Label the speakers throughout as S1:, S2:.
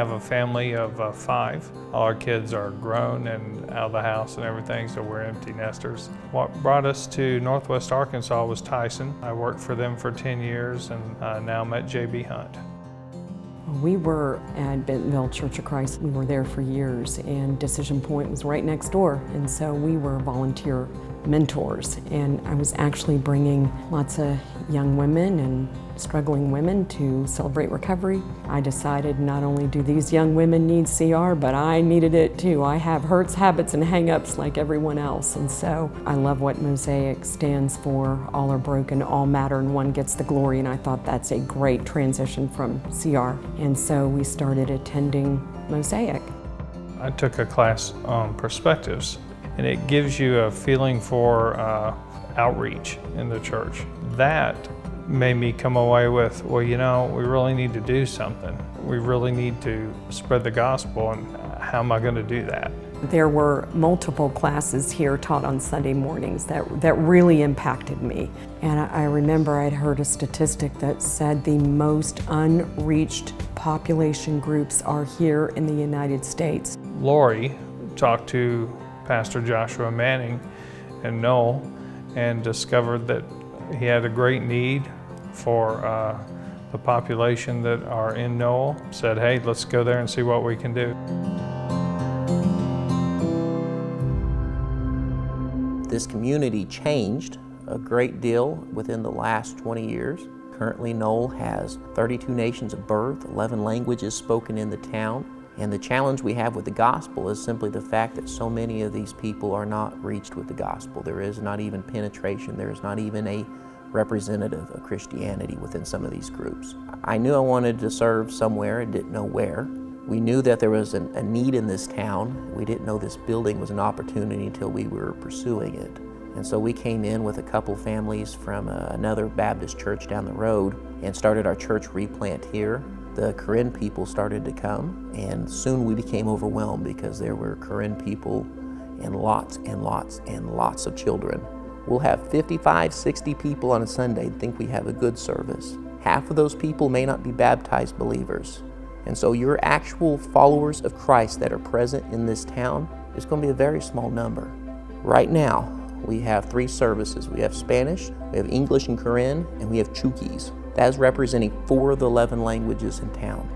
S1: have a family of 5. All our kids are grown and out of the house and everything, so we're empty nesters. What brought us to Northwest Arkansas was Tyson. I worked for them for 10 years and now I'm at J.B. Hunt.
S2: We were at Bentonville Church of Christ. We were there for years, and Decision Point was right next door, and so we were volunteer mentors. And I was actually bringing lots of young women and struggling women to celebrate recovery. I decided not only do these young women need CR, but I needed it too. I have hurts, habits, and hang-ups like everyone else, and so I love what Mosaic stands for. All are broken, all matter, and one gets the glory, and I thought that's a great transition from CR. And so we started attending Mosaic.
S1: I took a class on perspectives, and it gives you a feeling for outreach in the church. That made me come away with, well, you know, we really need to do something. We really need to spread the gospel, and how am I going to do that?
S2: There were multiple classes here taught on Sunday mornings that really impacted me. And I remember I'd heard a statistic that said the most unreached population groups are here in the United States.
S1: Lorie talked to Pastor Joshua Manning and Noel and discovered that he had a great need for the population that are in Noel. Said, hey, let's go there and see what we can do.
S3: This community changed a great deal within the last 20 years. Currently, Noel has 32 nations of birth, 11 languages spoken in the town. And the challenge we have with the gospel is simply the fact that so many of these people are not reached with the gospel. There is not even penetration. There is not even a representative of Christianity within some of these groups. I knew I wanted to serve somewhere and didn't know where. We knew that there was a need in this town. We didn't know this building was an opportunity until we were pursuing it. And so we came in with a couple families from another Baptist church down the road and started our church replant here. The Karen people started to come, and soon we became overwhelmed because there were Karen people and lots and lots and lots of children. We'll have 55, 60 people on a Sunday and think we have a good service. Half of those people may not be baptized believers. And so your actual followers of Christ that are present in this town is going to be a very small number. Right now, we have 3 services. We have Spanish, we have English and Karen, and we have Chukis. That is representing 4 of the 11 languages in town.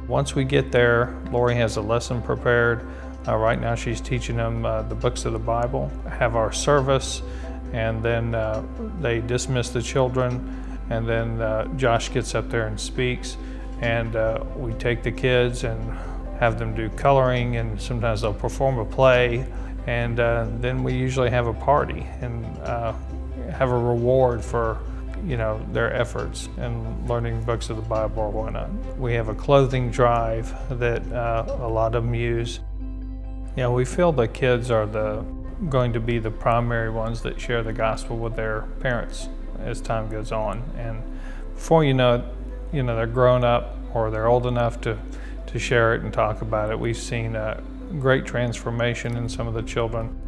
S1: Once we get there, Lorie has a lesson prepared. Right now she's teaching them the books of the Bible, have our service, and then they dismiss the children, and then Josh gets up there and speaks, and we take the kids and have them do coloring, and sometimes they'll perform a play, and then we usually have a party and have a reward for their efforts in learning books of the Bible or whatnot. We have a clothing drive that a lot of them use. We feel the kids are going to be the primary ones that share the gospel with their parents as time goes on. And before you know it, they're grown up or they're old enough to share it and talk about it. We've seen a great transformation in some of the children.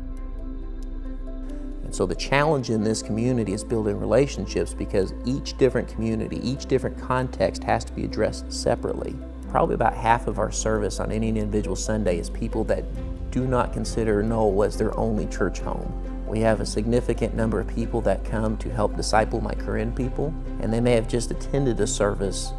S3: So the challenge in this community is building relationships because each different community, each different context has to be addressed separately. Probably about half of our service on any individual Sunday is people that do not consider Noel as their only church home. We have a significant number of people that come to help disciple my Karen people, and they may have just attended a service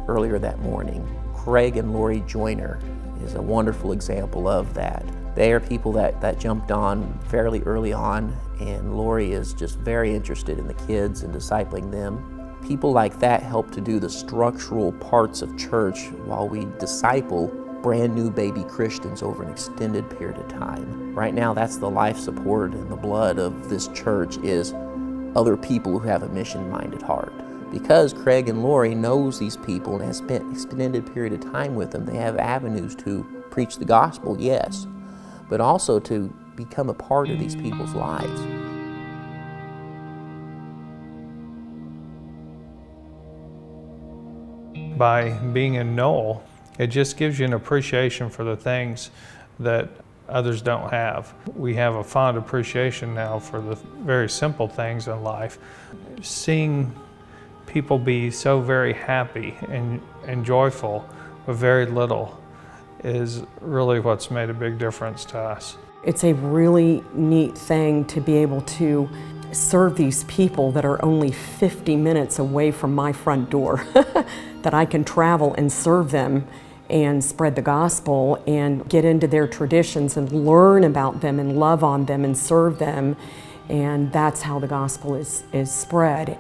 S3: earlier that morning. Craig and Lorie Joyner is a wonderful example of that. They are people that jumped on fairly early on, and Lorie is just very interested in the kids and discipling them. People like that help to do the structural parts of church while we disciple brand new baby Christians over an extended period of time. Right now, that's the life support and the blood of this church is other people who have a mission-minded heart. Because Craig and Lorie knows these people and has spent an extended period of time with them, they have avenues to preach the gospel, yes, but also to become a part of these people's lives.
S1: By being in Noel, it just gives you an appreciation for the things that others don't have. We have a fond appreciation now for the very simple things in life. Seeing people be so very happy and joyful with very little is really what's made a big difference to us.
S2: It's a really neat thing to be able to serve these people that are only 50 minutes away from my front door, that I can travel and serve them and spread the gospel and get into their traditions and learn about them and love on them and serve them. And that's how the gospel is spread.